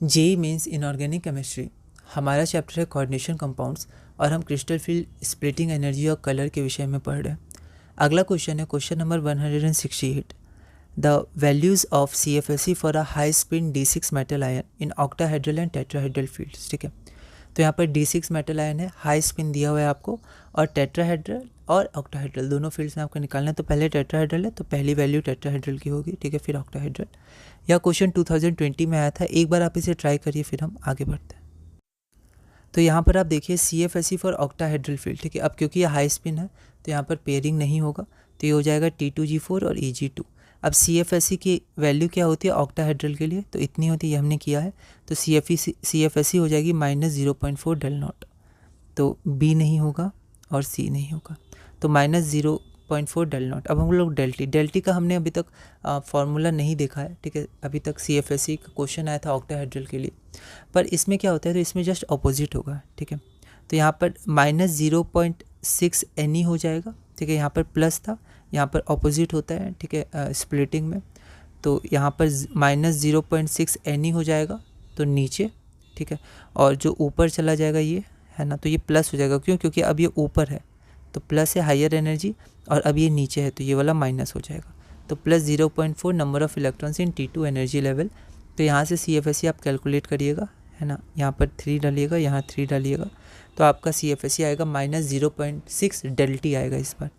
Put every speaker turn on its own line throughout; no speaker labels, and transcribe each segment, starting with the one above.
JEE mains inorganic chemistry. हमारा chapter है coordination compounds और हम क्रिस्टल फील्ड, स्प्लिटिंग एनर्जी और कलर के विषय में पढ़ रहे हैं। अगला क्वेश्चन है question number 168। The values of CFSE for a high spin D6 metal ion in octahedral and tetrahedral fields. ठीक है, तो यहाँ पर D6 मेटल आयन है, हाई स्पिन दिया हुआ है आपको, और टेट्राहेड्रल और ऑक्टाहेड्रल दोनों फील्ड्स में आपको निकालना है। तो पहले टेट्राहेड्रल है तो पहली वैल्यू टेट्राहेड्रल की होगी, ठीक है, फिर ऑक्टाहेड्रल। यह क्वेश्चन 2020 में आया था, एक बार आप इसे ट्राई करिए, फिर हम आगे बढ़ते हैं। तो यहाँ पर आप देखिए CFSE फॉर ऑक्टाहेड्रल फील्ड, ठीक है। अब क्योंकि ये हाई स्पिन है तो यहाँ पर पेयरिंग नहीं होगा, तो ये हो जाएगा T2G4 और EG2। अब CFSE की वैल्यू क्या होती है ऑक्टाहेड्रल के लिए, तो इतनी होती है, ये हमने किया है। तो CFSE हो जाएगी -0.4 डेल नॉट, तो B नहीं होगा और C नहीं होगा, तो -0.4 डेल नॉट। अब हम लोग डेल्टी का हमने अभी तक फार्मूला नहीं देखा है, ठीक है। अभी तक CFSE का क्वेश्चन आया था ऑक्टाहेड्रल के लिए, पर इसमें क्या होता है, तो इसमें जस्ट अपोजिट होगा, ठीक है। तो यहाँ पर -0.6 Ne हो जाएगा, ठीक है। यहाँ पर प्लस था, यहाँ पर अपोजिट होता है, ठीक है, स्प्लिटिंग में। तो यहाँ पर -0.6 Ne हो जाएगा तो नीचे, ठीक है, और जो ऊपर चला जाएगा ये है ना, तो ये प्लस हो जाएगा। क्यों? क्योंकि अब ये ऊपर है तो प्लस है हायर एनर्जी, और अब ये नीचे है तो ये वाला माइनस हो जाएगा। तो +0.4 number of electrons in T2 energy level. तो यहाँ से CFSE आप कैलकुलेट करिएगा, है ना, यहाँ पर 3 डालिएगा, यहाँ 3 डालिएगा, तो आपका CFSE आएगा -0.6 डेल्टी आएगा इस बार।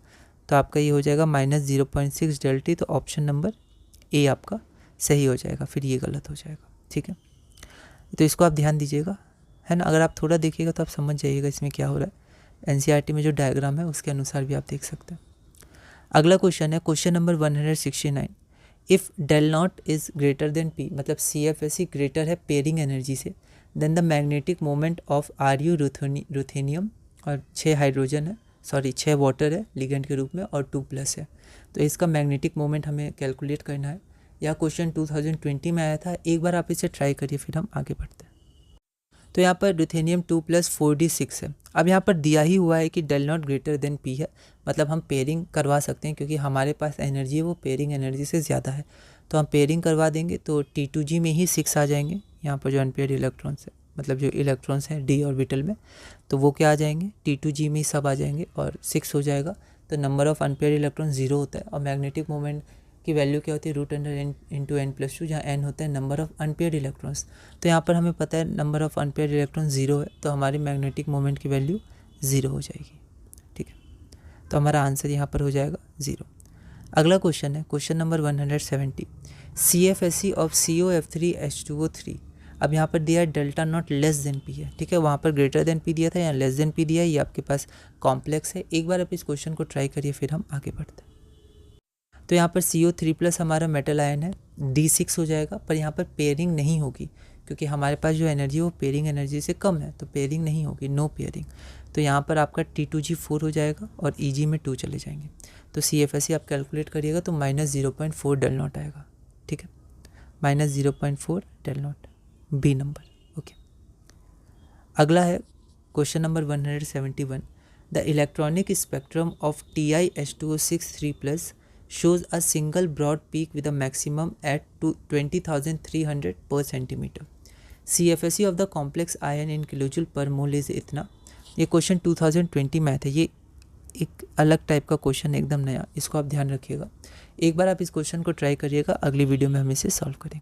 तो आपका ये हो जाएगा -0.6 डेल्टी। तो ऑप्शन नंबर ए आपका सही हो जाएगा, फिर ये गलत हो जाएगा, ठीक है। तो इसको आप ध्यान दीजिएगा, है ना। अगर आप थोड़ा देखिएगा तो आप समझ जाइएगा इसमें क्या हो रहा है। NCERT में जो डायग्राम है उसके अनुसार भी आप देख सकते हैं। अगला क्वेश्चन है question number 169। If del naught is greater than P, मतलब CFSE ग्रेटर है पेयरिंग एनर्जी से, then the magnetic moment of RU ruthenium, और 6 हाइड्रोजन है, सॉरी 6 वाटर है लिगेंड के रूप में, और 2+ है। तो इसका मैग्नेटिक मोमेंट हमें कैलकुलेट करना है। यह क्वेश्चन 2020 में आया था, एक बार आप इसे ट्राई करिए, फिर हम आगे बढ़ते हैं। तो यहाँ पर रुथेनियम 2+ 4d6 है। अब यहाँ पर दिया ही हुआ है कि del naught greater than P है, मतलब हम पेयरिंग करवा सकते हैं, क्योंकि हमारे पास एनर्जी है वो पेयरिंग एनर्जी से ज़्यादा है। तो हम पेयरिंग करवा देंगे तो T2G में ही 6 आ जाएंगे, यहाँ पर जो अनपेयर्ड इलेक्ट्रॉन्स है, मतलब जो इलेक्ट्रॉन्स हैं D ऑर्बिटल में, तो वो क्या आ जाएंगे, T2G में ही सब आ जाएंगे और 6 हो जाएगा। तो नंबर ऑफ़ अनपेयर्ड इलेक्ट्रॉन 0 होता है, और मैग्नेटिक मोमेंट की वैल्यू क्या होती है, √n/n+2, जहाँ n होता है नंबर ऑफ़ अनपेयर्ड इलेक्ट्रॉन्स। तो यहाँ पर हमें पता है नंबर ऑफ़ अनपेयर्ड इलेक्ट्रॉन 0 है, तो हमारी मैग्नेटिक मोमेंट की वैल्यू 0 हो जाएगी, ठीक है। तो हमारा आंसर यहाँ पर हो जाएगा 0। अगला क्वेश्चन है question number 170। CFSE of COF3H2O3। अब यहाँ पर दिया है delta not less than P है, ठीक है। वहाँ पर ग्रेटर देन P दिया था, यहाँ लेस देन P दिया है, ये आपके पास कॉम्प्लेक्स है। एक बार आप इस क्वेश्चन को ट्राई करिए, फिर हम आगे बढ़ते हैं। तो यहाँ पर CO3+ हमारा मेटल आयन है, D6 हो जाएगा, पर यहाँ पर पेयरिंग नहीं होगी, क्योंकि हमारे पास जो एनर्जी है वो पेयरिंग एनर्जी से कम है, तो पेयरिंग नहीं होगी, नो पेयरिंग। तो यहाँ पर आपका T2G4 हो जाएगा और EG में 2 चले जाएंगे। तो CFSE आप कैलकुलेट करिएगा तो -0.4 डेल नॉट आएगा, ठीक है, -0.4 del naught, B number, okay. अगला है question number 171। The electronic spectrum of TiH2O6 3+ shows a single broad peak with a maximum at 20,300 per centimeter. CFSE of the complex ion in kilojoule per mole is इतना। ये question 2020 में आया था, ये एक अलग टाइप का क्वेश्चन है, एकदम नया, इसको आप ध्यान रखिएगा। एक बार आप इस क्वेश्चन को ट्राई करिएगा, अगली वीडियो में हम इसे सॉल्व करेंगे।